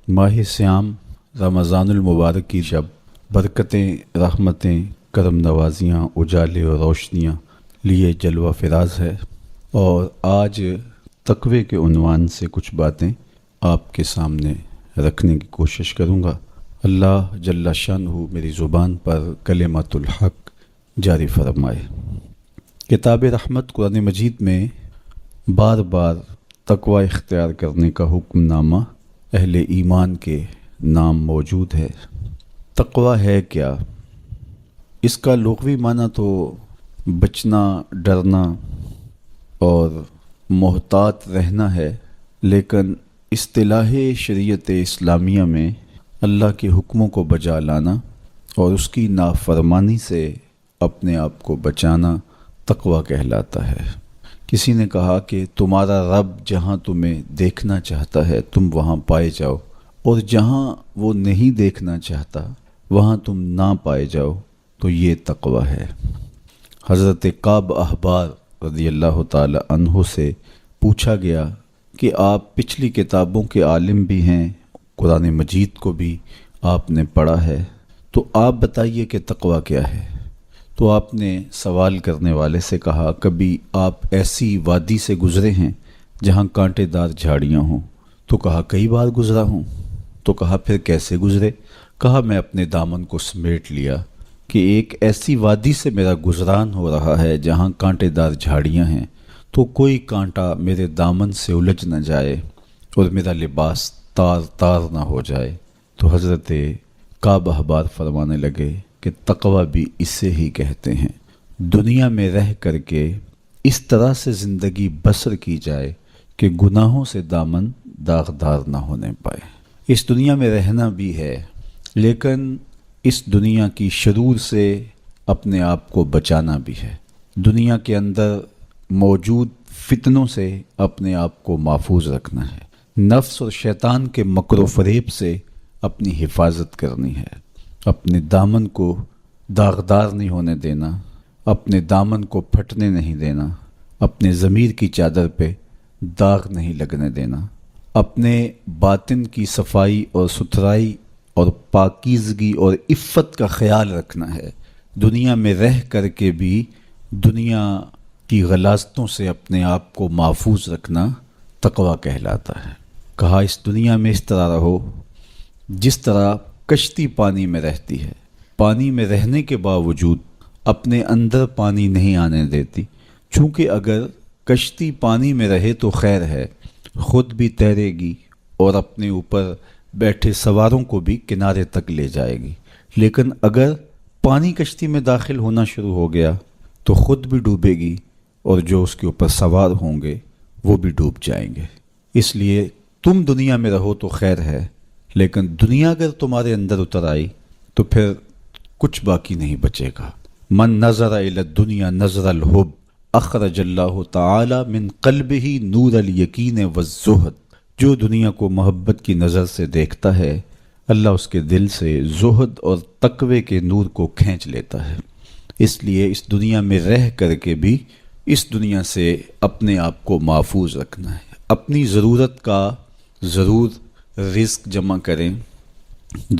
ماہ سیام رمضان المبارک کی شب برکتیں، رحمتیں، کرم نوازیاں، اجالے اور روشنیاں لیے جلوہ فراز ہے، اور آج تقوی کے عنوان سے کچھ باتیں آپ کے سامنے رکھنے کی کوشش کروں گا۔ اللہ جل شانہ میری زبان پر کلمۃ الحق جاری فرمائے۔ کتاب رحمت قرآن مجید میں بار بار تقوی اختیار کرنے کا حکم نامہ اہل ایمان کے نام موجود ہے۔ تقوی ہے کیا؟ اس کا لغوی معنی تو بچنا، ڈرنا اور محتاط رہنا ہے، لیکن اصطلاح شریعت اسلامیہ میں اللہ کے حکموں کو بجا لانا اور اس کی نافرمانی سے اپنے آپ کو بچانا تقوی کہلاتا ہے۔ کسی نے کہا کہ تمہارا رب جہاں تمہیں دیکھنا چاہتا ہے تم وہاں پائے جاؤ، اور جہاں وہ نہیں دیکھنا چاہتا وہاں تم نہ پائے جاؤ، تو یہ تقوی ہے۔ حضرت کعب احبار رضی اللہ تعالی عنہ سے پوچھا گیا کہ آپ پچھلی کتابوں کے عالم بھی ہیں، قرآن مجید کو بھی آپ نے پڑھا ہے، تو آپ بتائیے کہ تقوی کیا ہے؟ تو آپ نے سوال کرنے والے سے کہا، کبھی آپ ایسی وادی سے گزرے ہیں جہاں کانٹے دار جھاڑیاں ہوں؟ تو کہا کئی بار گزرا ہوں۔ تو کہا پھر کیسے گزرے؟ کہا میں اپنے دامن کو سمیٹ لیا کہ ایک ایسی وادی سے میرا گزران ہو رہا ہے جہاں کانٹے دار جھاڑیاں ہیں، تو کوئی کانٹا میرے دامن سے الجھ نہ جائے اور میرا لباس تار تار نہ ہو جائے۔ تو حضرت کعب احبار فرمانے لگے کہ تقوی بھی اسے ہی کہتے ہیں، دنیا میں رہ کر کے اس طرح سے زندگی بسر کی جائے کہ گناہوں سے دامن داغدار نہ ہونے پائے۔ اس دنیا میں رہنا بھی ہے، لیکن اس دنیا کی شرور سے اپنے آپ کو بچانا بھی ہے، دنیا کے اندر موجود فتنوں سے اپنے آپ کو محفوظ رکھنا ہے، نفس اور شیطان کے مکر و فریب سے اپنی حفاظت کرنی ہے، اپنے دامن کو داغدار نہیں ہونے دینا، اپنے دامن کو پھٹنے نہیں دینا، اپنے ضمیر کی چادر پہ داغ نہیں لگنے دینا، اپنے باطن کی صفائی اور ستھرائی اور پاکیزگی اور عفت کا خیال رکھنا ہے، دنیا میں رہ کر کے بھی دنیا کی غلاظتوں سے اپنے آپ کو محفوظ رکھنا تقوی کہلاتا ہے۔ کہا اس دنیا میں اس طرح رہو جس طرح کشتی پانی میں رہتی ہے، پانی میں رہنے کے باوجود اپنے اندر پانی نہیں آنے دیتی، چونکہ اگر کشتی پانی میں رہے تو خیر ہے، خود بھی تیرے گی اور اپنے اوپر بیٹھے سواروں کو بھی کنارے تک لے جائے گی، لیکن اگر پانی کشتی میں داخل ہونا شروع ہو گیا تو خود بھی ڈوبے گی اور جو اس کے اوپر سوار ہوں گے وہ بھی ڈوب جائیں گے۔ اس لیے تم دنیا میں رہو تو خیر ہے، لیکن دنیا اگر تمہارے اندر اتر آئی تو پھر کچھ باقی نہیں بچے گا۔ من نظر الی الدنیا نظر الحب اخرج اللہ تعالی من قلبہ نور الیقین والزہد، جو دنیا کو محبت کی نظر سے دیکھتا ہے اللہ اس کے دل سے زہد اور تقوی کے نور کو کھینچ لیتا ہے۔ اس لیے اس دنیا میں رہ کر کے بھی اس دنیا سے اپنے آپ کو محفوظ رکھنا ہے، اپنی ضرورت کا ضرور رزق جمع کریں،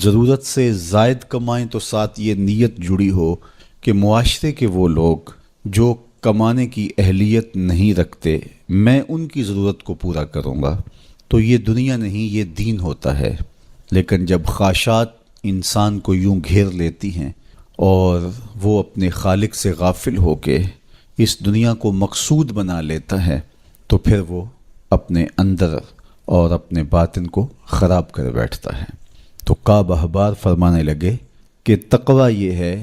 ضرورت سے زائد کمائیں تو ساتھ یہ نیت جڑی ہو کہ معاشرے کے وہ لوگ جو کمانے کی اہلیت نہیں رکھتے میں ان کی ضرورت کو پورا کروں گا، تو یہ دنیا نہیں یہ دین ہوتا ہے۔ لیکن جب خواہشات انسان کو یوں گھیر لیتی ہیں اور وہ اپنے خالق سے غافل ہو کے اس دنیا کو مقصود بنا لیتا ہے تو پھر وہ اپنے اندر اور اپنے باطن کو خراب کر بیٹھتا ہے۔ تو کعب احبار فرمانے لگے کہ تقوی یہ ہے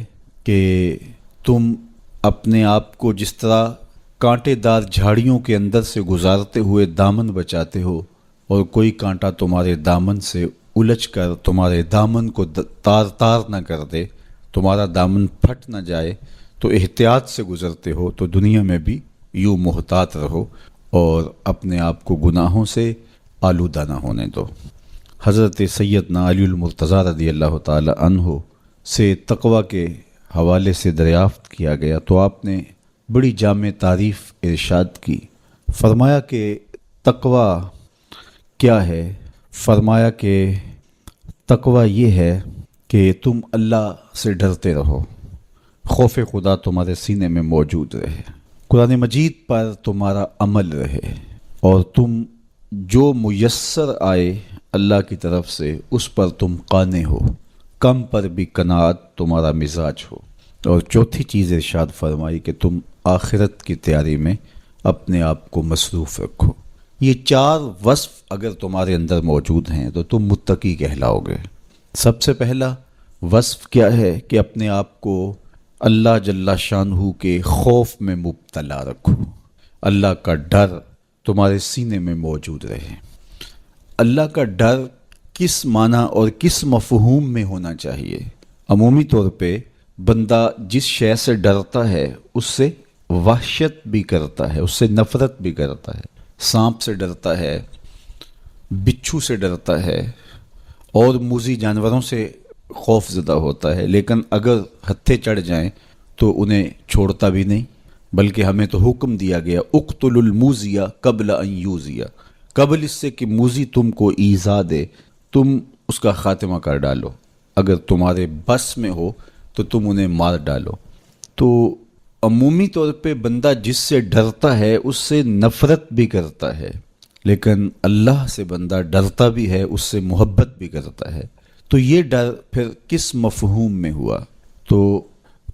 کہ تم اپنے آپ کو جس طرح کانٹے دار جھاڑیوں کے اندر سے گزارتے ہوئے دامن بچاتے ہو، اور کوئی کانٹا تمہارے دامن سے الجھ کر تمہارے دامن کو تار تار نہ کر دے، تمہارا دامن پھٹ نہ جائے، تو احتیاط سے گزرتے ہو، تو دنیا میں بھی یوں محتاط رہو اور اپنے آپ کو گناہوں سے آلودہ نہ ہونے دو۔ حضرت سیدنا علی المرتضیٰ رضی اللہ تعالی عنہ سے تقوی کے حوالے سے دریافت کیا گیا تو آپ نے بڑی جامع تعریف ارشاد کی۔ فرمایا کہ تقوی کیا ہے؟ فرمایا کہ تقوی یہ ہے کہ تم اللہ سے ڈرتے رہو، خوف خدا تمہارے سینے میں موجود رہے، قرآن مجید پر تمہارا عمل رہے، اور تم جو میسر آئے اللہ کی طرف سے اس پر تم قانع ہو، کم پر بھی قناعت تمہارا مزاج ہو۔ اور چوتھی چیز ارشاد فرمائی کہ تم آخرت کی تیاری میں اپنے آپ کو مصروف رکھو۔ یہ 4 وصف اگر تمہارے اندر موجود ہیں تو تم متقی کہلاؤ گے۔ سب سے پہلا وصف کیا ہے کہ اپنے آپ کو اللہ جل شانہ کے خوف میں مبتلا رکھو، اللہ کا ڈر تمہارے سینے میں موجود رہے۔ اللہ کا ڈر کس معنی اور کس مفہوم میں ہونا چاہیے؟ عمومی طور پہ بندہ جس شے سے ڈرتا ہے اس سے وحشت بھی کرتا ہے، اس سے نفرت بھی کرتا ہے۔ سانپ سے ڈرتا ہے، بچھو سے ڈرتا ہے، اور موذی جانوروں سے خوف زدہ ہوتا ہے، لیکن اگر ہتھے چڑھ جائیں تو انہیں چھوڑتا بھی نہیں، بلکہ ہمیں تو حکم دیا گیا اقتل الموذیہ قبل ان یوذیہ، قبل اس سے کہ موذی تم کو ایذا دے تم اس کا خاتمہ کر ڈالو، اگر تمہارے بس میں ہو تو تم انہیں مار ڈالو۔ تو عمومی طور پہ بندہ جس سے ڈرتا ہے اس سے نفرت بھی کرتا ہے، لیکن اللہ سے بندہ ڈرتا بھی ہے، اس سے محبت بھی کرتا ہے۔ تو یہ ڈر پھر کس مفہوم میں ہوا؟ تو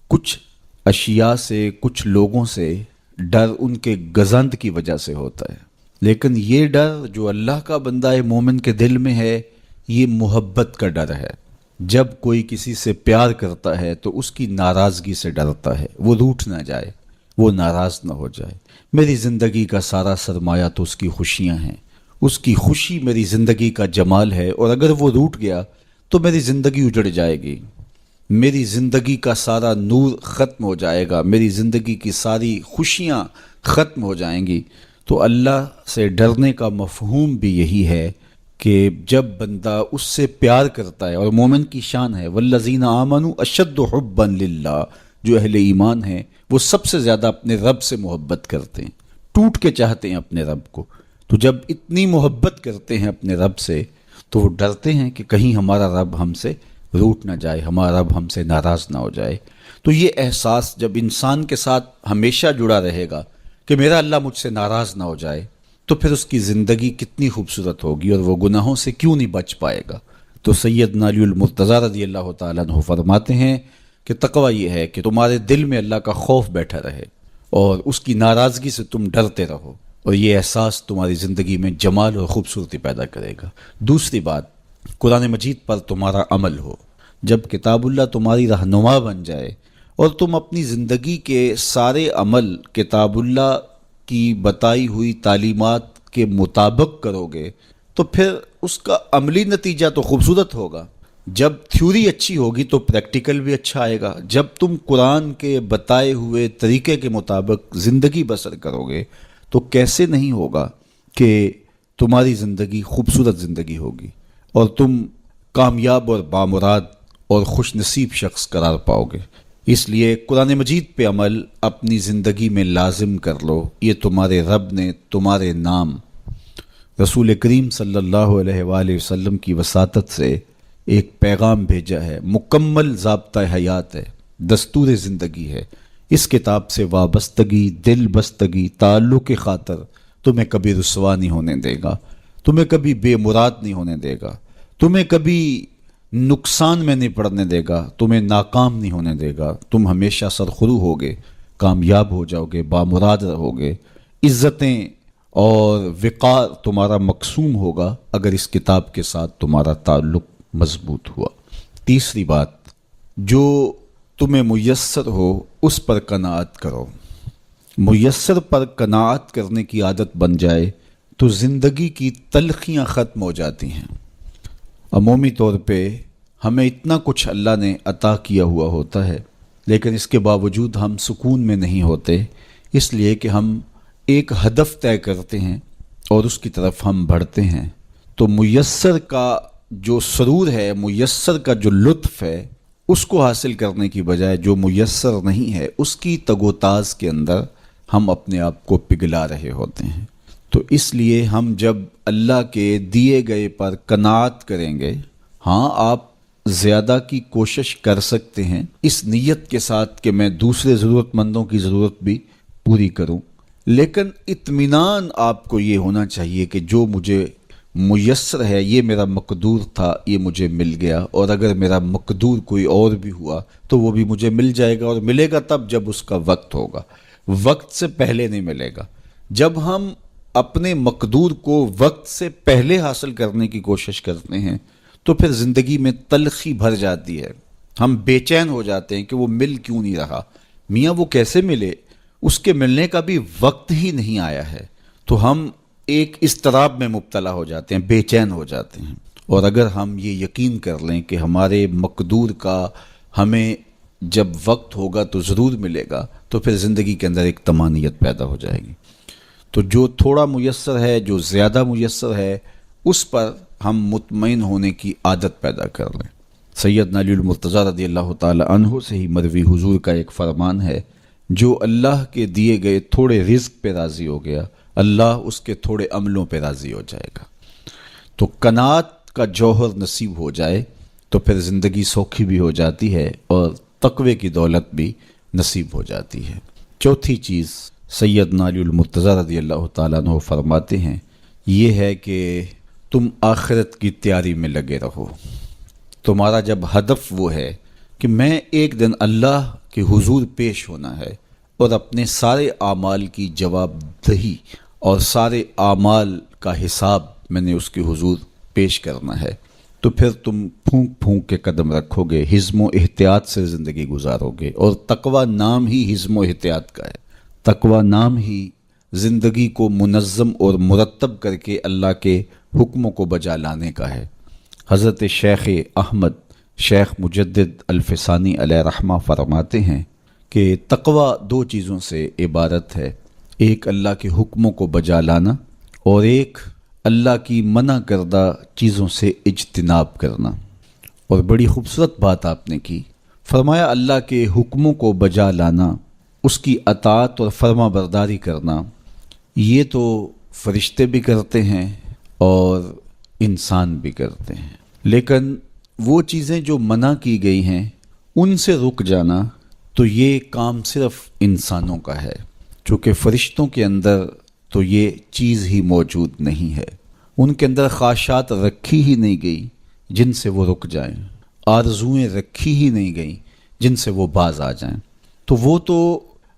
کچھ اشیاء سے، کچھ لوگوں سے ڈر ان کے گزند کی وجہ سے ہوتا ہے، لیکن یہ ڈر جو اللہ کا بندہ مومن کے دل میں ہے یہ محبت کا ڈر ہے۔ جب کوئی کسی سے پیار کرتا ہے تو اس کی ناراضگی سے ڈرتا ہے، وہ روٹھ نہ جائے، وہ ناراض نہ ہو جائے۔ میری زندگی کا سارا سرمایہ تو اس کی خوشیاں ہیں، اس کی خوشی میری زندگی کا جمال ہے، اور اگر وہ روٹ گیا تو میری زندگی اجڑ جائے گی، میری زندگی کا سارا نور ختم ہو جائے گا، میری زندگی کی ساری خوشیاں ختم ہو جائیں گی۔ تو اللہ سے ڈرنے کا مفہوم بھی یہی ہے کہ جب بندہ اس سے پیار کرتا ہے، اور مومن کی شان ہے والذین آمنوا اشد حبا للہ، جو اہل ایمان ہیں وہ سب سے زیادہ اپنے رب سے محبت کرتے ہیں، ٹوٹ کے چاہتے ہیں اپنے رب کو۔ تو جب اتنی محبت کرتے ہیں اپنے رب سے تو وہ ڈرتے ہیں کہ کہیں ہمارا رب ہم سے روٹ نہ جائے، ہمارا رب ہم سے ناراض نہ ہو جائے۔ تو یہ احساس جب انسان کے ساتھ ہمیشہ جڑا رہے گا کہ میرا اللہ مجھ سے ناراض نہ ہو جائے، تو پھر اس کی زندگی کتنی خوبصورت ہوگی اور وہ گناہوں سے کیوں نہیں بچ پائے گا۔ تو سیدنا علی المرتضیٰ رضی اللہ تعالیٰ عنہ فرماتے ہیں کہ تقوی یہ ہے کہ تمہارے دل میں اللہ کا خوف بیٹھا رہے اور اس کی ناراضگی سے تم ڈرتے رہو، اور یہ احساس تمہاری زندگی میں جمال اور خوبصورتی پیدا کرے گا۔ دوسری بات، قرآن مجید پر تمہارا عمل ہو۔ جب کتاب اللہ تمہاری رہنما بن جائے اور تم اپنی زندگی کے سارے عمل کتاب اللہ کی بتائی ہوئی تعلیمات کے مطابق کرو گے تو پھر اس کا عملی نتیجہ تو خوبصورت ہوگا۔ جب تھیوری اچھی ہوگی تو پریکٹیکل بھی اچھا آئے گا۔ جب تم قرآن کے بتائے ہوئے طریقے کے مطابق زندگی بسر کرو گے تو کیسے نہیں ہوگا کہ تمہاری زندگی خوبصورت زندگی ہوگی اور تم کامیاب اور بامراد اور خوش نصیب شخص قرار پاؤ گے۔ اس لیے قرآن مجید پہ عمل اپنی زندگی میں لازم کر لو۔ یہ تمہارے رب نے تمہارے نام رسول کریم صلی اللہ علیہ وآلہ وسلم کی وساطت سے ایک پیغام بھیجا ہے، مکمل ضابطہ حیات ہے، دستور زندگی ہے۔ اس کتاب سے وابستگی، دل بستگی، تعلق خاطر تمہیں کبھی رسوا نہیں ہونے دے گا، تمہیں کبھی بے مراد نہیں ہونے دے گا، تمہیں کبھی نقصان میں نہیں پڑنے دے گا، تمہیں ناکام نہیں ہونے دے گا۔ تم ہمیشہ سرخرو ہوگے، کامیاب ہو جاؤ گے، بامراد رہو گے، عزتیں اور وقار تمہارا مقسوم ہوگا اگر اس کتاب کے ساتھ تمہارا تعلق مضبوط ہوا۔ تیسری بات، جو تمہیں میسر ہو اس پر قناعت کرو۔ میسر پر قناعت کرنے کی عادت بن جائے تو زندگی کی تلخیاں ختم ہو جاتی ہیں۔ عمومی طور پہ ہمیں اتنا کچھ اللہ نے عطا کیا ہوا ہوتا ہے، لیکن اس کے باوجود ہم سکون میں نہیں ہوتے، اس لیے کہ ہم ایک ہدف طے کرتے ہیں اور اس کی طرف ہم بڑھتے ہیں۔ تو میسر کا جو سرور ہے، میسر کا جو لطف ہے، اس کو حاصل کرنے کی بجائے جو میسر نہیں ہے اس کی تگ و تاز کے اندر ہم اپنے آپ کو پگھلا رہے ہوتے ہیں۔ تو اس لیے ہم جب اللہ کے دیے گئے پر قناعت کریں گے، ہاں آپ زیادہ کی کوشش کر سکتے ہیں اس نیت کے ساتھ کہ میں دوسرے ضرورت مندوں کی ضرورت بھی پوری کروں، لیکن اطمینان آپ کو یہ ہونا چاہیے کہ جو مجھے میسر ہے، یہ میرا مقدور تھا، یہ مجھے مل گیا، اور اگر میرا مقدور کوئی اور بھی ہوا تو وہ بھی مجھے مل جائے گا، اور ملے گا تب جب اس کا وقت ہوگا، وقت سے پہلے نہیں ملے گا۔ جب ہم اپنے مقدور کو وقت سے پہلے حاصل کرنے کی کوشش کرتے ہیں تو پھر زندگی میں تلخی بھر جاتی ہے، ہم بے چین ہو جاتے ہیں کہ وہ مل کیوں نہیں رہا، میاں وہ کیسے ملے، اس کے ملنے کا بھی وقت ہی نہیں آیا ہے، تو ہم ایک اضطراب میں مبتلا ہو جاتے ہیں، بے چین ہو جاتے ہیں۔ اور اگر ہم یہ یقین کر لیں کہ ہمارے مقدور کا ہمیں جب وقت ہوگا تو ضرور ملے گا، تو پھر زندگی کے اندر ایک طمانینت پیدا ہو جائے گی۔ تو جو تھوڑا میسر ہے، جو زیادہ میسر ہے، اس پر ہم مطمئن ہونے کی عادت پیدا کر لیں۔ سیدنا علی المرتضیٰ رضی اللہ تعالی عنہ سے ہی مروی حضور کا ایک فرمان ہے، جو اللہ کے دیے گئے تھوڑے رزق پہ راضی ہو گیا، اللہ اس کے تھوڑے عملوں پہ راضی ہو جائے گا۔ تو قناعت کا جوہر نصیب ہو جائے تو پھر زندگی سوکھی بھی ہو جاتی ہے اور تقوی کی دولت بھی نصیب ہو جاتی ہے۔ چوتھی چیز سیدنا علی المرتضیٰ رضی اللہ تعالیٰ عنہ فرماتے ہیں، یہ ہے کہ تم آخرت کی تیاری میں لگے رہو۔ تمہارا جب ہدف وہ ہے کہ میں ایک دن اللہ کے حضور پیش ہونا ہے اور اپنے سارے اعمال کی جواب دہی اور سارے اعمال کا حساب میں نے اس کے حضور پیش کرنا ہے، تو پھر تم پھونک پھونک کے قدم رکھو گے، حزم و احتیاط سے زندگی گزارو گے، اور تقوی نام ہی حزم و احتیاط کا ہے۔ تقوی نام ہی زندگی کو منظم اور مرتب کر کے اللہ کے حکموں کو بجا لانے کا ہے۔ حضرت شیخ احمد شیخ مجدد الفسانی علیہ رحمہ فرماتے ہیں کہ تقوی دو چیزوں سے عبارت ہے، ایک اللہ کے حکموں کو بجا لانا اور ایک اللہ کی منع کردہ چیزوں سے اجتناب کرنا۔ اور بڑی خوبصورت بات آپ نے کی، فرمایا اللہ کے حکموں کو بجا لانا، اس کی اطاعت اور فرما برداری کرنا، یہ تو فرشتے بھی کرتے ہیں اور انسان بھی کرتے ہیں، لیکن وہ چیزیں جو منع کی گئی ہیں ان سے رک جانا تو یہ کام صرف انسانوں کا ہے، چونکہ فرشتوں کے اندر تو یہ چیز ہی موجود نہیں ہے، ان کے اندر خواہشات رکھی ہی نہیں گئی جن سے وہ رک جائیں، آرزوئیں رکھی ہی نہیں گئیں جن سے وہ باز آ جائیں، تو وہ تو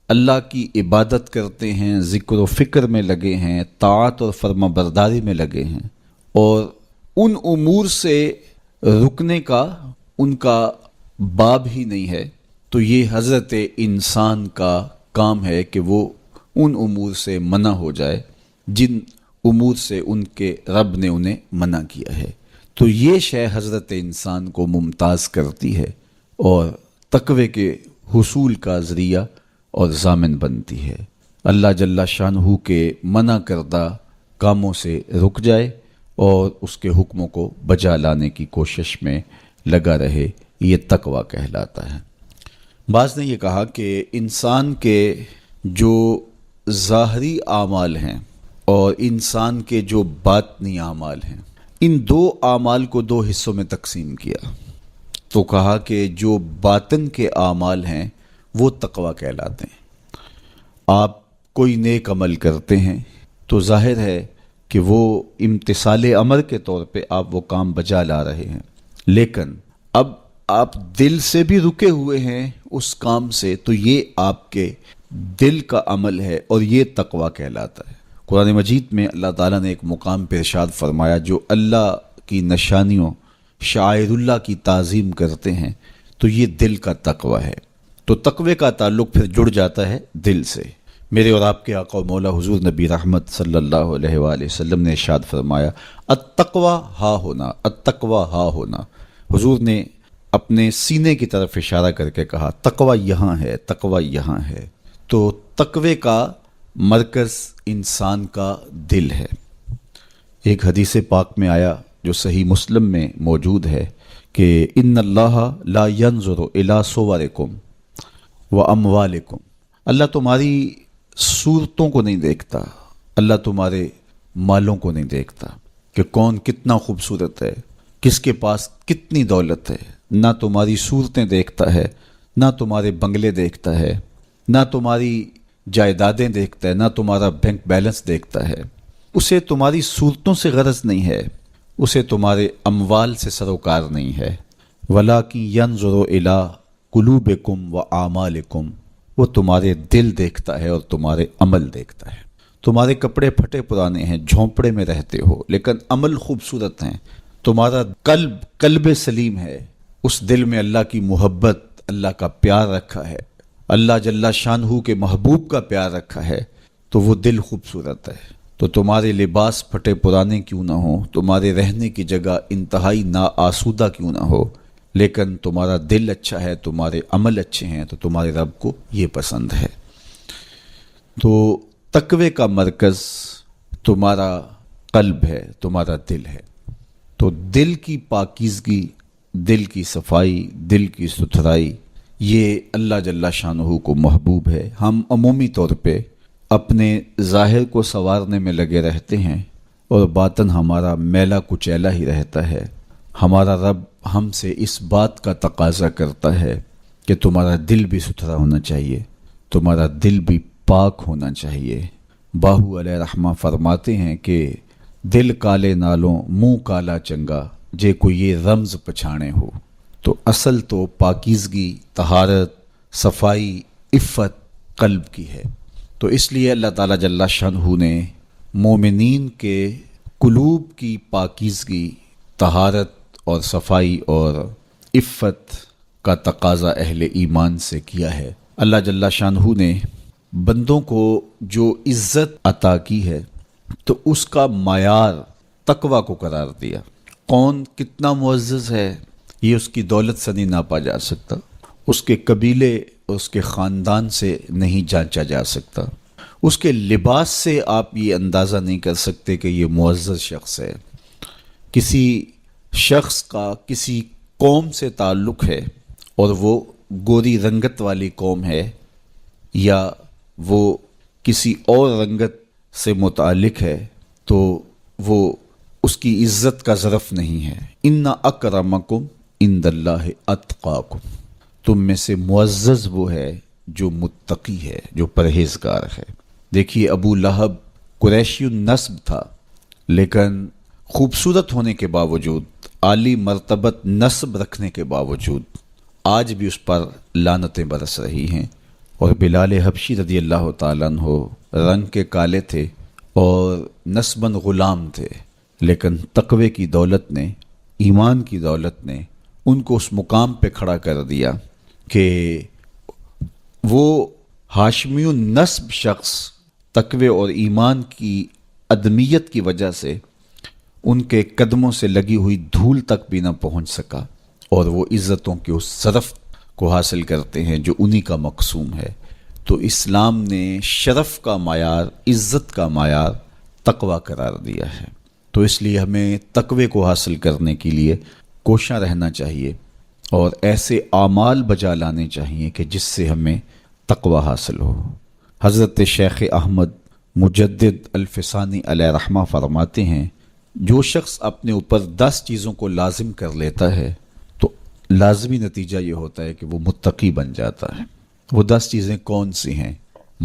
اللہ کی عبادت کرتے ہیں، ذکر و فکر میں لگے ہیں، طاعت اور فرما برداری میں لگے ہیں، اور ان امور سے رکنے کا ان کا باب ہی نہیں ہے، تو یہ حضرت انسان کا کام ہے کہ وہ ان امور سے منع ہو جائے جن امور سے ان کے رب نے انہیں منع کیا ہے۔ تو یہ شے حضرت انسان کو ممتاز کرتی ہے اور تقوی کے حصول کا ذریعہ اور ضامن بنتی ہے۔ اللہ جل شانہ کے منع کردہ کاموں سے رک جائے اور اس کے حکموں کو بجا لانے کی کوشش میں لگا رہے، یہ تقوی کہلاتا ہے۔ بعض نے یہ کہا کہ انسان کے جو ظاہری اعمال ہیں اور انسان کے جو باطنی اعمال ہیں، ان دو اعمال کو دو حصوں میں تقسیم کیا، تو کہا کہ جو باطن کے اعمال ہیں وہ تقوی کہلاتے ہیں۔ آپ کوئی نیک عمل کرتے ہیں تو ظاہر ہے کہ وہ امتثال امر کے طور پہ آپ وہ کام بجا لا رہے ہیں، لیکن اب آپ دل سے بھی رکے ہوئے ہیں اس کام سے، تو یہ آپ کے دل کا عمل ہے اور یہ تقوی کہلاتا ہے۔ قرآن مجید میں اللہ تعالیٰ نے ایک مقام پہ ارشاد فرمایا، جو اللہ کی نشانیوں شعائر اللہ کی تعظیم کرتے ہیں تو یہ دل کا تقوی ہے۔ تو تقوی کا تعلق پھر جڑ جاتا ہے دل سے۔ میرے اور آپ کے آقا و مولا حضور نبی رحمت صلی اللہ علیہ وآلہ وسلم نے ارشاد فرمایا، التقوی ہا ہونا، التقوی ہا ہونا۔ حضور نے اپنے سینے کی طرف اشارہ کر کے کہا، تقوی یہاں ہے، تقوی یہاں ہے۔ تو تقوی کا مرکز انسان کا دل ہے۔ ایک حدیث پاک میں آیا جو صحیح مسلم میں موجود ہے کہ ان اللہ لا ينظر الى صورکم واموالکم، اللہ تمہاری صورتوں کو نہیں دیکھتا، اللہ تمہارے مالوں کو نہیں دیکھتا کہ کون کتنا خوبصورت ہے، کس کے پاس کتنی دولت ہے، نہ تمہاری صورتیں دیکھتا ہے، نہ تمہارے بنگلے دیکھتا ہے، نہ تمہاری جائیدادیں دیکھتا ہے، نہ تمہارا بینک بیلنس دیکھتا ہے۔ اسے تمہاری صورتوں سے غرض نہیں ہے، اسے تمہارے اموال سے سروکار نہیں ہے۔ وَلَٰكِن يَنظُرُ إِلَىٰ قُلُوبِكُمْ وَأَعْمَالِكُمْ، وہ تمہارے دل دیکھتا ہے اور تمہارے عمل دیکھتا ہے۔ تمہارے کپڑے پھٹے پرانے ہیں، جھونپڑے میں رہتے ہو، لیکن عمل خوبصورت ہیں۔ تمہارا قلب سلیم ہے، اس دل میں اللہ کی محبت، اللہ کا پیار رکھا ہے، اللہ جل شانہ کے محبوب کا پیار رکھا ہے، تو وہ دل خوبصورت ہے۔ تو تمہارے لباس پھٹے پرانے کیوں نہ ہو، تمہارے رہنے کی جگہ انتہائی ناآسودہ کیوں نہ ہو، لیکن تمہارا دل اچھا ہے، تمہارے عمل اچھے ہیں، تو تمہارے رب کو یہ پسند ہے۔ تو تقوی کا مرکز تمہارا قلب ہے، تمہارا دل ہے۔ تو دل کی پاکیزگی، دل کی صفائی، دل کی ستھرائی، یہ اللہ جل شانہ کو محبوب ہے۔ ہم عمومی طور پہ اپنے ظاہر کو سنوارنے میں لگے رہتے ہیں اور باطن ہمارا میلا کچیلا ہی رہتا ہے۔ ہمارا رب ہم سے اس بات کا تقاضا کرتا ہے کہ تمہارا دل بھی ستھرا ہونا چاہیے، تمہارا دل بھی پاک ہونا چاہیے۔ باہو علیہ رحمہ فرماتے ہیں کہ دل کالے نالوں منہ کالا چنگا، جے کوئی یہ رمز پچھانے ہو۔ تو اصل تو پاکیزگی، طہارت، صفائی، عفت قلب کی ہے۔ تو اس لیے اللہ تعالیٰ جل شانہ نے مومنین کے قلوب کی پاکیزگی، طہارت اور صفائی اور عفت کا تقاضا اہل ایمان سے کیا ہے۔ اللہ جل شانہ نے بندوں کو جو عزت عطا کی ہے تو اس کا معیار تقوی کو قرار دیا۔ کون کتنا معزز ہے یہ اس کی دولت سے نہیں ناپا جا سکتا، اس کے قبیلے اور اس کے خاندان سے نہیں جانچا جا سکتا، اس کے لباس سے آپ یہ اندازہ نہیں کر سکتے کہ یہ معزز شخص ہے۔ کسی شخص کا کسی قوم سے تعلق ہے اور وہ گوری رنگت والی قوم ہے، یا وہ کسی اور رنگت سے متعلق ہے، تو وہ اس کی عزت کا ظرف نہیں ہے۔ ان اکرمکم عند اللہ اتقاکم، تم میں سے معزز وہ ہے جو متقی ہے، جو پرہیزگار ہے۔ دیکھیے ابو لہب قریشی النسب تھا، لیکن خوبصورت ہونے کے باوجود، عالی مرتبت نسب رکھنے کے باوجود آج بھی اس پر لعنتیں برس رہی ہیں۔ اور بلال حبشی رضی اللہ تعالیٰ عنہ رنگ کے کالے تھے اور نسباً غلام تھے، لیکن تقوی کی دولت نے، ایمان کی دولت نے ان کو اس مقام پہ کھڑا کر دیا کہ وہ ہاشمی النسب شخص تقوی اور ایمان کی عدمیت کی وجہ سے ان کے قدموں سے لگی ہوئی دھول تک بھی نہ پہنچ سکا، اور وہ عزتوں کے اس شرف کو حاصل کرتے ہیں جو انہی کا مقسوم ہے۔ تو اسلام نے شرف کا معیار، عزت کا معیار تقوی قرار دیا ہے۔ تو اس لیے ہمیں تقوی کو حاصل کرنے کے لیے کوشاں رہنا چاہیے اور ایسے اعمال بجا لانے چاہیے کہ جس سے ہمیں تقوی حاصل ہو۔ حضرت شیخ احمد مجدد الفسانی علیہ رحمہ فرماتے ہیں، جو شخص اپنے اوپر 10 چیزوں کو لازم کر لیتا ہے تو لازمی نتیجہ یہ ہوتا ہے کہ وہ متقی بن جاتا ہے۔ وہ 10 چیزیں کون سی ہیں؟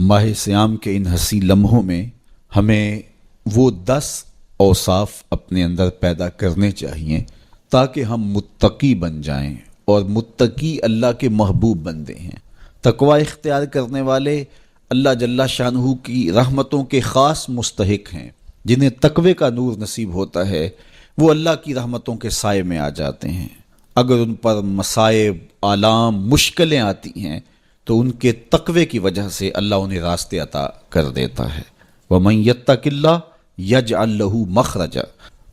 ماہ صیام کے ان حسی لمحوں میں ہمیں وہ 10 اوصاف اپنے اندر پیدا کرنے چاہیے تاکہ ہم متقی بن جائیں، اور متقی اللہ کے محبوب بندے ہیں۔ تقوی اختیار کرنے والے اللہ جل شانہ کی رحمتوں کے خاص مستحق ہیں۔ جنہیں تقوی کا نور نصیب ہوتا ہے وہ اللہ کی رحمتوں کے سائے میں آ جاتے ہیں۔ اگر ان پر مصائب، آلام، مشکلیں آتی ہیں تو ان کے تقوی کی وجہ سے اللہ انہیں راستے عطا کر دیتا ہے۔ وَمَن يَتَّقِ اللَّهَ يَجْعَل لَّهُ مَخْرَجًا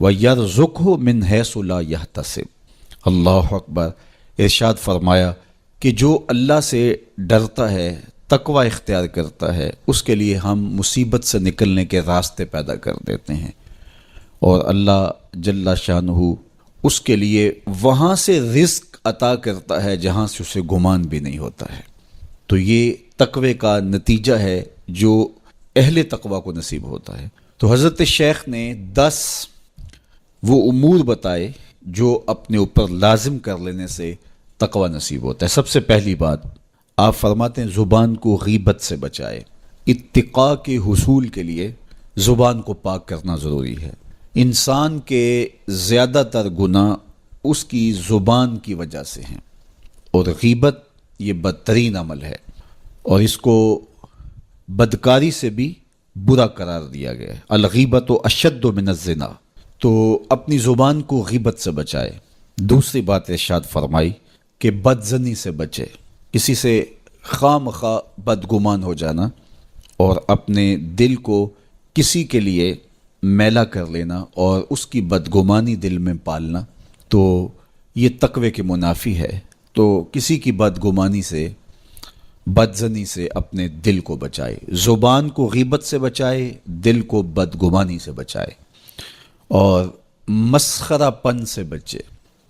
وَيَرْزُقْهُ مِنْ حَيْثُ لَا يَحْتَسِبُ۔ اللہ اکبر۔ ارشاد فرمایا کہ جو اللہ سے ڈرتا ہے، تقوی اختیار کرتا ہے، اس کے لیے ہم مصیبت سے نکلنے کے راستے پیدا کر دیتے ہیں، اور اللہ جل شانہ اس کے لیے وہاں سے رزق عطا کرتا ہے جہاں سے اسے گمان بھی نہیں ہوتا ہے۔ تو یہ تقوی کا نتیجہ ہے جو اہل تقوی کو نصیب ہوتا ہے۔ تو حضرت شیخ نے 10 وہ امور بتائے جو اپنے اوپر لازم کر لینے سے تقوی نصیب ہوتا ہے۔ سب سے پہلی بات آپ فرماتے ہیں زبان کو غیبت سے بچائے۔ اتقاء کے حصول کے لیے زبان کو پاک کرنا ضروری ہے۔ انسان کے زیادہ تر گناہ اس کی زبان کی وجہ سے ہیں، اور غیبت یہ بدترین عمل ہے، اور اس کو بدکاری سے بھی برا قرار دیا گیا ہے۔ الغیبت اشد من الزنا، تو اپنی زبان کو غیبت سے بچائے۔ دوسری بات ارشاد فرمائی کہ بدزنی سے بچے، کسی سے خواہ مخواہ بدگمان ہو جانا اور اپنے دل کو کسی کے لیے میلا کر لینا اور اس کی بدگمانی دل میں پالنا، تو یہ تقوی کے منافی ہے۔ تو کسی کی بدگمانی سے، بدزنی سے اپنے دل کو بچائے، زبان کو غیبت سے بچائے، دل کو بدگمانی سے بچائے، اور مسخرہ پن سے بچے،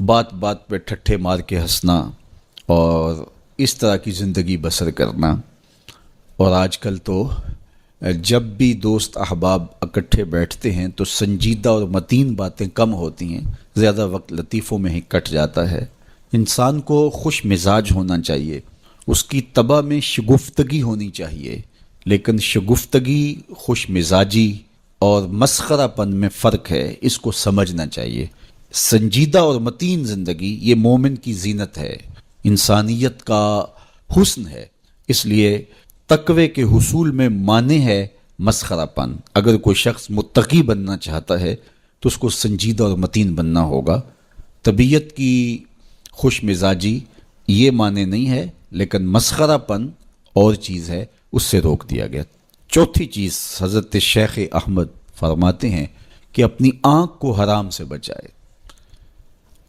بات بات پہ ٹھٹھے مار کے ہنسنا اور اس طرح کی زندگی بسر کرنا۔ اور آج کل تو جب بھی دوست احباب اکٹھے بیٹھتے ہیں تو سنجیدہ اور متین باتیں کم ہوتی ہیں، زیادہ وقت لطیفوں میں ہی کٹ جاتا ہے۔ انسان کو خوش مزاج ہونا چاہیے، اس کی طبع میں شگفتگی ہونی چاہیے، لیکن شگفتگی، خوش مزاجی اور مسخرہ پن میں فرق ہے، اس کو سمجھنا چاہیے۔ سنجیدہ اور متین زندگی یہ مومن کی زینت ہے، انسانیت کا حسن ہے۔ اس لیے تقوی کے حصول میں مانع ہے مسخرہ پن۔ اگر کوئی شخص متقی بننا چاہتا ہے تو اس کو سنجیدہ اور متین بننا ہوگا۔ طبیعت کی خوش مزاجی یہ معنی نہیں ہے، لیکن مسخرہ پن اور چیز ہے، اس سے روک دیا گیا۔ چوتھی چیز حضرت شیخ احمد فرماتے ہیں کہ اپنی آنکھ کو حرام سے بچائے۔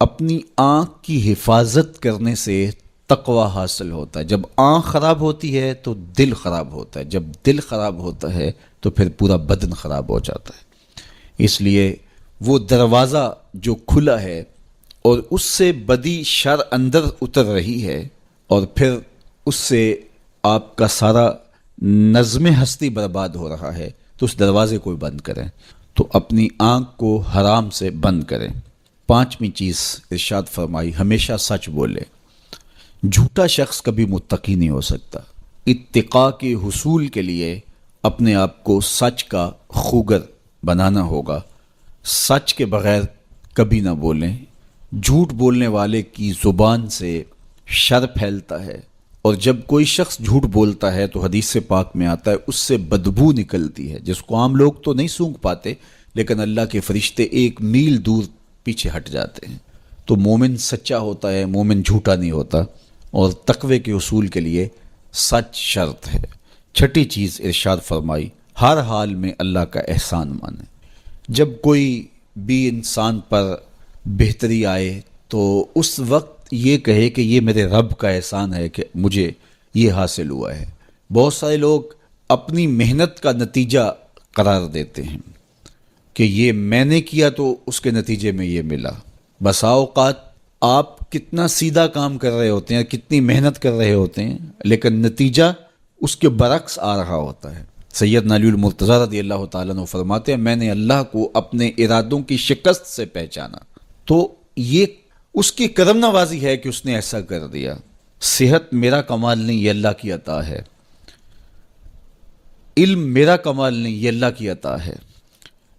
اپنی آنکھ کی حفاظت کرنے سے تقوی حاصل ہوتا ہے۔ جب آنکھ خراب ہوتی ہے تو دل خراب ہوتا ہے، جب دل خراب ہوتا ہے تو پھر پورا بدن خراب ہو جاتا ہے۔ اس لیے وہ دروازہ جو کھلا ہے اور اس سے بدی شر اندر اتر رہی ہے، اور پھر اس سے آپ کا سارا نظم ہستی برباد ہو رہا ہے، تو اس دروازے کو بند کریں، تو اپنی آنکھ کو حرام سے بند کریں۔ پانچویں چیز ارشاد فرمائی ہمیشہ سچ بولے۔ جھوٹا شخص کبھی متقی نہیں ہو سکتا۔ اتقاء کے حصول کے لیے اپنے آپ کو سچ کا خوگر بنانا ہوگا۔ سچ کے بغیر کبھی نہ بولیں۔ جھوٹ بولنے والے کی زبان سے شر پھیلتا ہے، اور جب کوئی شخص جھوٹ بولتا ہے تو حدیث پاک میں آتا ہے اس سے بدبو نکلتی ہے، جس کو عام لوگ تو نہیں سونگھ پاتے، لیکن اللہ کے فرشتے 1 میل دور پیچھے ہٹ جاتے ہیں۔ تو مومن سچا ہوتا ہے، مومن جھوٹا نہیں ہوتا، اور تقوی کے حصول کے لیے سچ شرط ہے۔ چھٹی چیز ارشاد فرمائی ہر حال میں اللہ کا احسان مانے۔ جب کوئی بھی انسان پر بہتری آئے تو اس وقت یہ کہے کہ یہ میرے رب کا احسان ہے کہ مجھے یہ حاصل ہوا ہے۔ بہت سارے لوگ اپنی محنت کا نتیجہ قرار دیتے ہیں کہ یہ میں نے کیا تو اس کے نتیجے میں یہ ملا۔ بسا اوقات آپ کتنا سیدھا کام کر رہے ہوتے ہیں، کتنی محنت کر رہے ہوتے ہیں، لیکن نتیجہ اس کے برعکس آ رہا ہوتا ہے۔ سیدنا علی المرتضیٰ رضی اللہ تعالیٰ عنہ فرماتے ہیں میں نے اللہ کو اپنے ارادوں کی شکست سے پہچانا، تو یہ اس کی کرم نوازی ہے کہ اس نے ایسا کر دیا۔ صحت میرا کمال نہیں، یہ اللہ کی عطا ہے۔ علم میرا کمال نہیں، یہ اللہ کی عطا ہے۔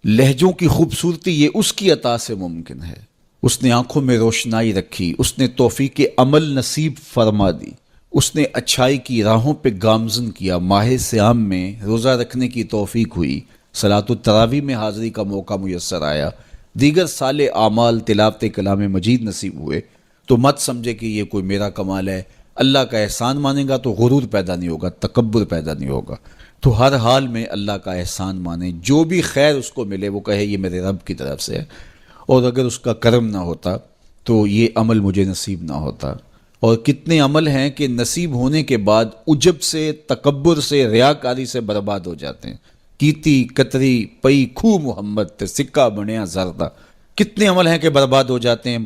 لہجوں کی خوبصورتی یہ اس کی عطا سے ممکن ہے۔ اس نے آنکھوں میں روشنائی رکھی، اس نے توفیق عمل نصیب فرما دی، اس نے اچھائی کی راہوں پہ گامزن کیا، ماہ صیام میں روزہ رکھنے کی توفیق ہوئی، صلاۃ التراویح میں حاضری کا موقع میسر آیا، دیگر صالح اعمال تلاوت کلام مجید نصیب ہوئے، تو مت سمجھے کہ یہ کوئی میرا کمال ہے۔ اللہ کا احسان مانے گا تو غرور پیدا نہیں ہوگا، تکبر پیدا نہیں ہوگا۔ تو ہر حال میں اللہ کا احسان مانے، جو بھی خیر اس کو ملے وہ کہے یہ میرے رب کی طرف سے ہے، اور اگر اس کا کرم نہ ہوتا تو یہ عمل مجھے نصیب نہ ہوتا۔ اور کتنے عمل ہیں کہ نصیب ہونے کے بعد عجب سے، تکبر سے، ریاکاری سے برباد ہو جاتے ہیں۔ کیتی کتری پئی کھو محمد تے سکہ بنیا زردہ، کتنے عمل ہیں کہ برباد ہو جاتے ہیں،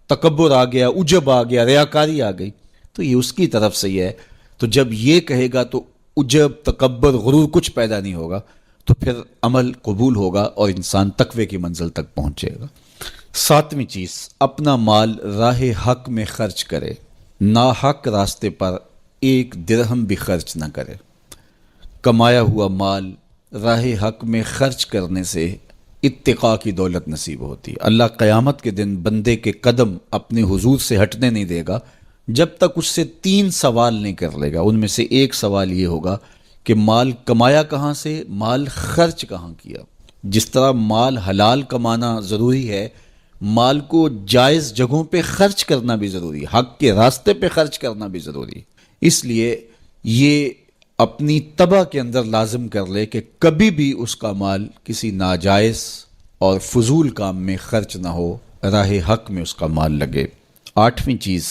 تکبر آ گیا، عجب آ گیا، ریاکاری آ گئی، تو یہ اس کی طرف سے ہی ہے۔ تو جب یہ کہے گا تو عجب، تکبر، غرور کچھ پیدا نہیں ہوگا، تو پھر عمل قبول ہوگا اور انسان تقوی کی منزل تک پہنچے گا۔ ساتویں چیز، اپنا مال راہ حق میں خرچ کرے، ناحق راستے پر ایک درہم بھی خرچ نہ کرے۔ کمایا ہوا مال راہ حق میں خرچ کرنے سے اتقاء کی دولت نصیب ہوتی ہے۔ اللہ قیامت کے دن بندے کے قدم اپنے حضور سے ہٹنے نہیں دے گا جب تک اس سے 3 سوال نہیں کر لے گا۔ ان میں سے ایک سوال یہ ہوگا کہ مال کمایا کہاں سے، مال خرچ کہاں کیا۔ جس طرح مال حلال کمانا ضروری ہے، مال کو جائز جگہوں پہ خرچ کرنا بھی ضروری ہے، حق کے راستے پہ خرچ کرنا بھی ضروری ہے۔ اس لیے یہ اپنی طبع کے اندر لازم کر لے کہ کبھی بھی اس کا مال کسی ناجائز اور فضول کام میں خرچ نہ ہو، راہ حق میں اس کا مال لگے۔ 8ویں چیز،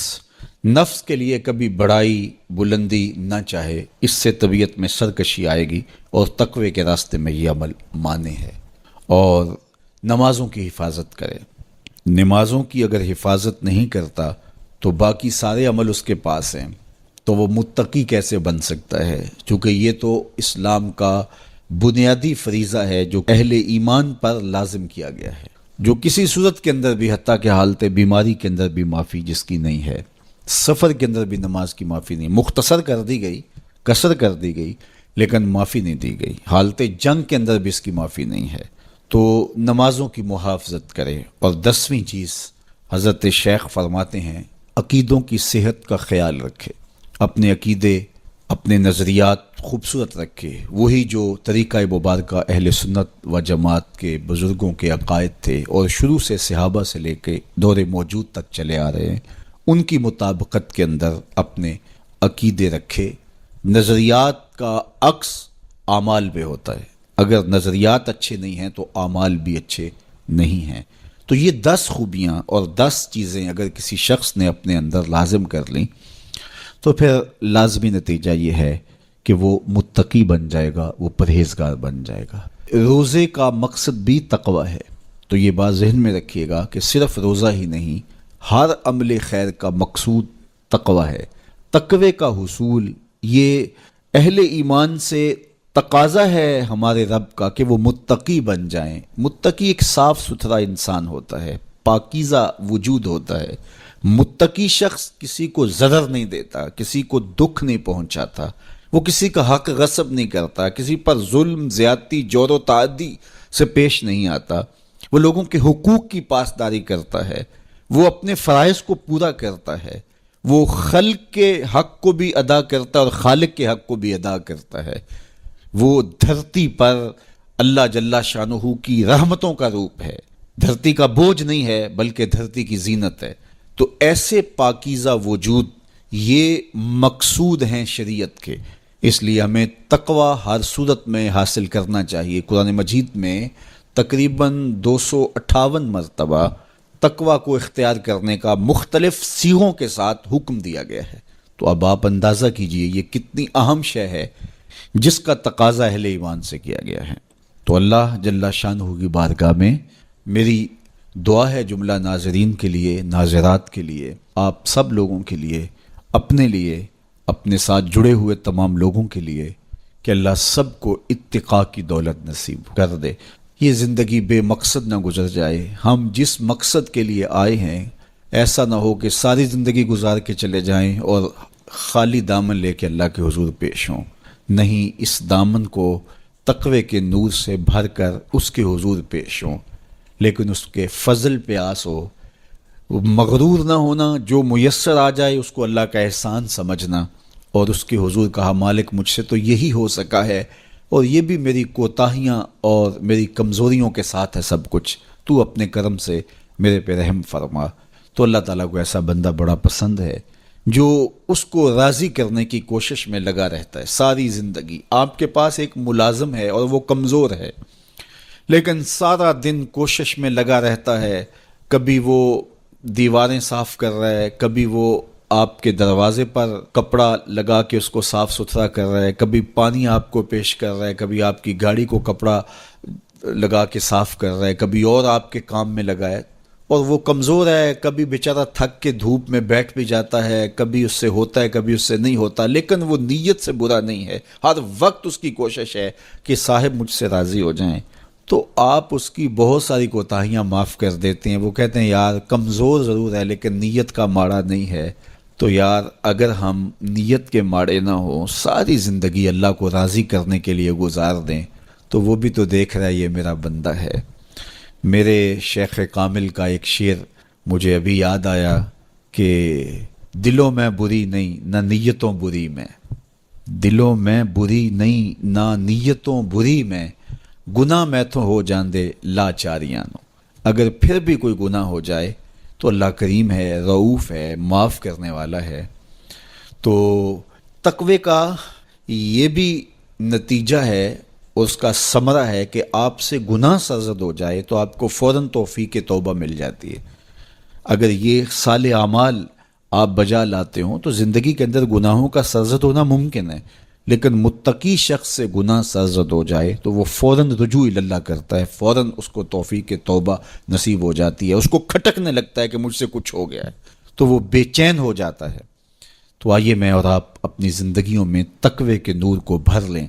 نفس کے لیے کبھی بڑائی بلندی نہ چاہے، اس سے طبیعت میں سرکشی آئے گی اور تقوی کے راستے میں یہ عمل مانے ہے۔ اور نمازوں کی حفاظت کرے۔ نمازوں کی اگر حفاظت نہیں کرتا تو باقی سارے عمل اس کے پاس ہیں، تو وہ متقی کیسے بن سکتا ہے؟ چونکہ یہ تو اسلام کا بنیادی فریضہ ہے جو اہل ایمان پر لازم کیا گیا ہے، جو کسی صورت کے اندر بھی، حتیٰ کہ حالت بیماری کے اندر بھی معافی جس کی نہیں ہے، سفر کے اندر بھی نماز کی معافی نہیں، مختصر کر دی گئی، قصر کر دی گئی، لیکن معافی نہیں دی گئی۔ حالت جنگ کے اندر بھی اس کی معافی نہیں ہے۔ تو نمازوں کی محافظت کرے۔ اور 10ویں چیز، حضرت شیخ فرماتے ہیں عقیدوں کی صحت کا خیال رکھے، اپنے عقیدے، اپنے نظریات خوبصورت رکھے، وہی جو طریقہ مبارکہ اہل سنت و جماعت کے بزرگوں کے عقائد تھے اور شروع سے صحابہ سے لے کے دور موجود تک چلے آ رہے ہیں، ان کی مطابقت کے اندر اپنے عقیدے رکھے۔ نظریات کا عکس اعمال پہ ہوتا ہے، اگر نظریات اچھے نہیں ہیں تو اعمال بھی اچھے نہیں ہیں۔ تو یہ 10 خوبیاں اور 10 چیزیں اگر کسی شخص نے اپنے اندر لازم کر لیں تو پھر لازمی نتیجہ یہ ہے کہ وہ متقی بن جائے گا، وہ پرہیزگار بن جائے گا۔ روزے کا مقصد بھی تقوی ہے، تو یہ بات ذہن میں رکھیے گا کہ صرف روزہ ہی نہیں، ہر عمل خیر کا مقصود تقوی ہے۔ تقوی کا حصول یہ اہل ایمان سے تقاضا ہے ہمارے رب کا کہ وہ متقی بن جائیں۔ متقی ایک صاف ستھرا انسان ہوتا ہے، پاکیزہ وجود ہوتا ہے۔ متقی شخص کسی کو ضرر نہیں دیتا، کسی کو دکھ نہیں پہنچاتا، وہ کسی کا حق غصب نہیں کرتا، کسی پر ظلم، زیادتی، جور و تعدی سے پیش نہیں آتا، وہ لوگوں کے حقوق کی پاسداری کرتا ہے، وہ اپنے فرائض کو پورا کرتا ہے، وہ خلق کے حق کو بھی ادا کرتا ہے اور خالق کے حق کو بھی ادا کرتا ہے۔ وہ دھرتی پر اللہ جل شانہ کی رحمتوں کا روپ ہے، دھرتی کا بوجھ نہیں ہے بلکہ دھرتی کی زینت ہے۔ تو ایسے پاکیزہ وجود یہ مقصود ہیں شریعت کے، اس لیے ہمیں تقوی ہر صورت میں حاصل کرنا چاہیے۔ قرآن مجید میں تقریباً 258 مرتبہ تقوی کو اختیار کرنے کا مختلف صیغوں کے ساتھ حکم دیا گیا ہے۔ تو اب آپ اندازہ کیجئے یہ کتنی اہم شے ہے جس کا تقاضا اہل ایمان سے کیا گیا ہے۔ تو اللہ جل شانہ کی بارگاہ میں میری دعا ہے جملہ ناظرین کے لیے، ناظرات کے لیے، آپ سب لوگوں کے لیے، اپنے لیے، اپنے ساتھ جڑے ہوئے تمام لوگوں کے لیے کہ اللہ سب کو اتقاء کی دولت نصیب کر دے۔ یہ زندگی بے مقصد نہ گزر جائے۔ ہم جس مقصد کے لیے آئے ہیں ایسا نہ ہو کہ ساری زندگی گزار کے چلے جائیں اور خالی دامن لے کے اللہ کے حضور پیش ہوں۔ نہیں، اس دامن کو تقوی کے نور سے بھر کر اس کے حضور پیش ہوں، لیکن اس کے فضل پہ آس ہو، مغرور نہ ہونا، جو میسر آ جائے اس کو اللہ کا احسان سمجھنا، اور اس کے حضور کہا مالک مجھ سے تو یہی ہو سکا ہے، اور یہ بھی میری کوتاہیاں اور میری کمزوریوں کے ساتھ ہے سب کچھ، تو اپنے کرم سے میرے پہ رحم فرما۔ تو اللہ تعالیٰ کو ایسا بندہ بڑا پسند ہے جو اس کو راضی کرنے کی کوشش میں لگا رہتا ہے ساری زندگی۔ آپ کے پاس ایک ملازم ہے اور وہ کمزور ہے، لیکن سارا دن کوشش میں لگا رہتا ہے، کبھی وہ دیواریں صاف کر رہا ہے، کبھی وہ آپ کے دروازے پر کپڑا لگا کے اس کو صاف ستھرا کر رہا ہے، کبھی پانی آپ کو پیش کر رہا ہے، کبھی آپ کی گاڑی کو کپڑا لگا کے صاف کر رہا ہے، کبھی اور آپ کے کام میں لگا ہے، اور وہ کمزور ہے، کبھی بیچارہ تھک کے دھوپ میں بیٹھ بھی جاتا ہے، کبھی اس سے ہوتا ہے کبھی اس سے نہیں ہوتا، لیکن وہ نیت سے برا نہیں ہے، ہر وقت اس کی کوشش ہے کہ صاحب مجھ سے راضی ہو جائیں۔ تو آپ اس کی بہت ساری کوتاہیاں معاف کر دیتے ہیں. وہ کہتے ہیں یار کمزور ضرور ہے لیکن نیت کا ماڑا نہیں ہے. تو یار اگر ہم نیت کے ماڑے نہ ہوں، ساری زندگی اللہ کو راضی کرنے کے لیے گزار دیں، تو وہ بھی تو دیکھ رہا ہے یہ میرا بندہ ہے. میرے شیخ کامل کا ایک شعر مجھے ابھی یاد آیا کہ دلوں میں بری نہیں نہ نیتوں بری میں، دلوں میں بری نہیں نہ نیتوں بری میں، گناہ میں تو ہو جاندے لاچاریاں نو. اگر پھر بھی کوئی گناہ ہو جائے تو اللہ کریم ہے، رؤوف ہے، معاف کرنے والا ہے. تو تقوی کا یہ بھی نتیجہ ہے، اس کا ثمرہ ہے کہ آپ سے گناہ سرزد ہو جائے تو آپ کو فوراً توفیق توبہ مل جاتی ہے. اگر یہ صالح اعمال آپ بجا لاتے ہوں تو زندگی کے اندر گناہوں کا سرزد ہونا ممکن ہے، لیکن متقی شخص سے گناہ سرزد ہو جائے تو وہ فوراً رجوع اللہ کرتا ہے، فوراً اس کو توفیق توبہ نصیب ہو جاتی ہے. اس کو کھٹکنے لگتا ہے کہ مجھ سے کچھ ہو گیا ہے، تو وہ بے چین ہو جاتا ہے. تو آئیے میں اور آپ اپنی زندگیوں میں تقوی کے نور کو بھر لیں